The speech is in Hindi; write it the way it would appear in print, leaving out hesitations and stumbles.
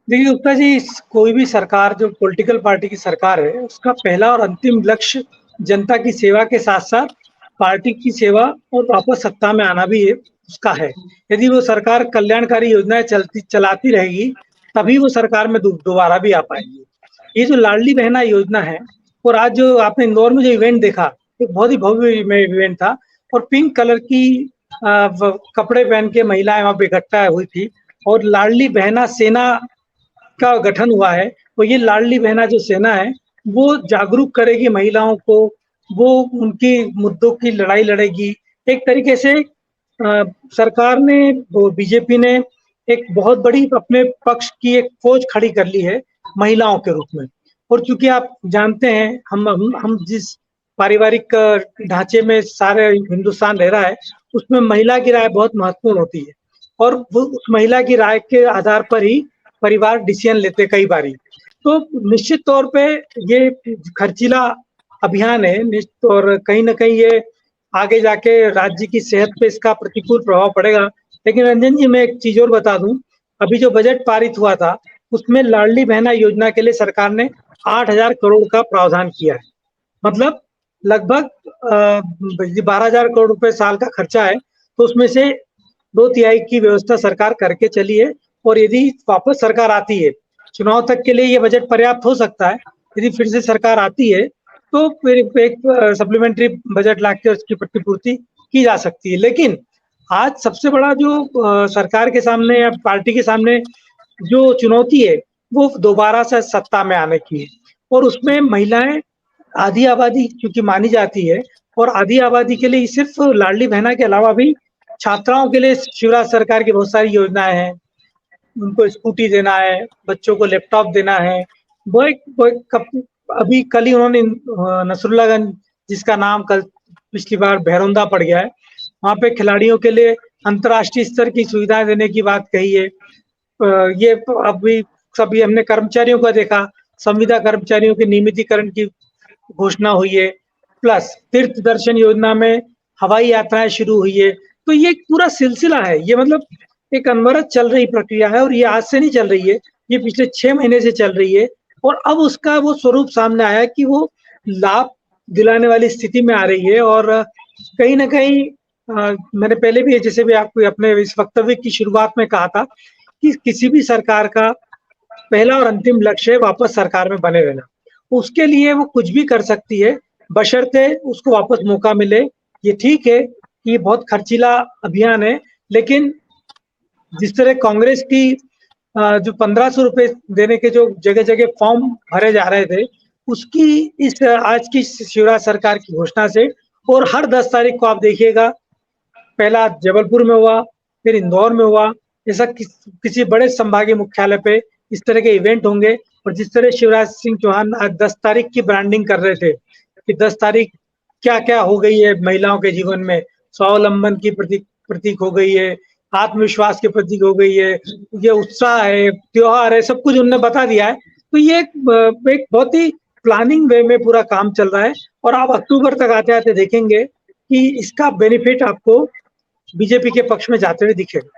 देखिए गुप्ता जी, कोई भी सरकार जो पॉलिटिकल पार्टी की सरकार है, उसका पहला और अंतिम लक्ष्य जनता की सेवा के साथ-साथ पार्टी की सेवा और वापस सत्ता में आना भी उसका है। यदि वो सरकार कल्याणकारी योजनाएँ चलाती रहेगी, तभी वो सरकार में दोबारा भी आ पाएगी। ये जो लाडली बहना योजना है और आज जो आपने इंदौर में जो इवेंट देखा, एक बहुत ही भव्य में इवेंट था और पिंक कलर की अ, व कपड़े पहन के महिलाएँ वहाँ पे इकट्ठा हुई थी और लाडली बहना सेना का गठन हुआ है, तो ये लाडली बहना जो सेना है, वो जागरूक करेगी महिलाओं को, वो उनकी मुद्दों की लड़ाई लड़ेगी। एक तरीके से सरकार ने वो बीजेपी ने एक बहुत बड़ी अपने पक्ष की एक फ़ौज खड़ी कर ली है, महिलाओं के रूप में। और चूँकि आप जानते हैं, हम जिस पारिवारिक ढाँचे में सारे हिंदुस्तान रह रहा है, उसमें महिला की राय बहुत महत्वपूर्ण होती है और वो उस महिला की राय के आधार पर ही परिवार डिसीजन लेते कई बारी। तो निश्चित तौर पे ये खर्चीला अभियान है और कहीं न कहीं ये आगे जाके राज्य की सेहत पे इसका प्रतिकूल प्रभाव पड़ेगा। लेकिन रंजन जी, मैं एक चीज़ और बता दूँ, अभी जो बजट पारित हुआ था, उसमें लाडली बहना योजना के लिए सरकार ने 8,000 करोड़ का प्रावधान किया है। मतलब लगभग 12,000 करोड़ रुपए साल का खर्चा है, तो उसमें से 2 तिहाई की व्यवस्था सरकार करके चली है और यदि वापस सरकार आती है, चुनाव तक के लिए ये बजट पर्याप्त हो सकता है। यदि फिर से सरकार आती है, तो फिर एक सप्लीमेंट्री बजट लाके उसकी प्रतिपूर्ति की जा सकती है। लेकिन आज सबसे बड़ा जो सरकार के सामने या पार्टी के सामने जो चुनौती है, वो दोबारा से सत्ता में आने की है और उसमें महिलाएँ आधी आबादी चूँकि मानी जाती है और आधी आबादी के लिए सिर्फ़ लाडली बहना के अलावा भी छात्राओं के लिए शिवराज सरकार की बहुत सारी योजनाएँ हैं। उनको स्कूटी देना है, बच्चों को लैपटॉप देना है। वो एक कप अभी कल ही उन्होंने नसरुल्लागंज, जिसका नाम कल पिछली बार भैरौंदा पड़ गया है, वहाँ पे खिलाड़ियों के लिए अंतर्राष्ट्रीय स्तर की सुविधाएँ देने की बात कही है। ये अभी सभी हमने कर्मचारियों का देखा, संविदा कर्मचारियों के नियमितीकरण की घोषणा हुई है, प्लस तीर्थ दर्शन योजना में हवाई यात्राएँ शुरू हुई है। तो ये एक पूरा सिलसिला है, ये मतलब एक अनवरत चल रही प्रक्रिया है और ये आज से नहीं चल रही है, ये पिछले 6 महीने से चल रही है और अब उसका वो स्वरूप सामने आया है कि वो लाभ दिलाने वाली स्थिति में आ रही है और कहीं न कहीं मैंने पहले भी जैसे भी आपको अपने इस वक्तव्य की शुरुआत में कहा था कि किसी भी सरकार का पहला और अंतिम लक्ष्य है वापस सरकार में बने रहना। उसके लिए वो कुछ भी कर सकती है, बशर्ते उसको वापस मौका मिले। ये ठीक है कि ये बहुत खर्चीला अभियान है, लेकिन जिस तरह कांग्रेस की जो 1500 रुपए देने के जो जगह-जगह फॉर्म भरे जा रहे थे, उसकी इस आज की शिवराज सरकार की घोषणा से और हर 10 तारीख को आप देखिएगा, पहला जबलपुर में हुआ, फिर इंदौर में हुआ, ऐसा किसी बड़े संभागीय मुख्यालय पे इस तरह के इवेंट होंगे और जिस तरह शिवराज सिंह चौहान आज 10 तारीख की ब्रांडिंग कर रहे थे, कि 10 तारीख क्या-क्या हो गई है महिलाओं के जीवन में, स्वावलंबन की प्रतीक हो गई है, आत्मविश्वास की प्रतीक हो गई है, ये उत्साह है, त्योहार है, सब कुछ उन्होंने बता दिया है। तो ये एक बहुत ही प्लानिंग वे में पूरा काम चल रहा है और आप अक्टूबर तक आते-आते देखेंगे कि इसका बेनिफिट आपको बीजेपी के पक्ष में जाते हुए दिखेगा।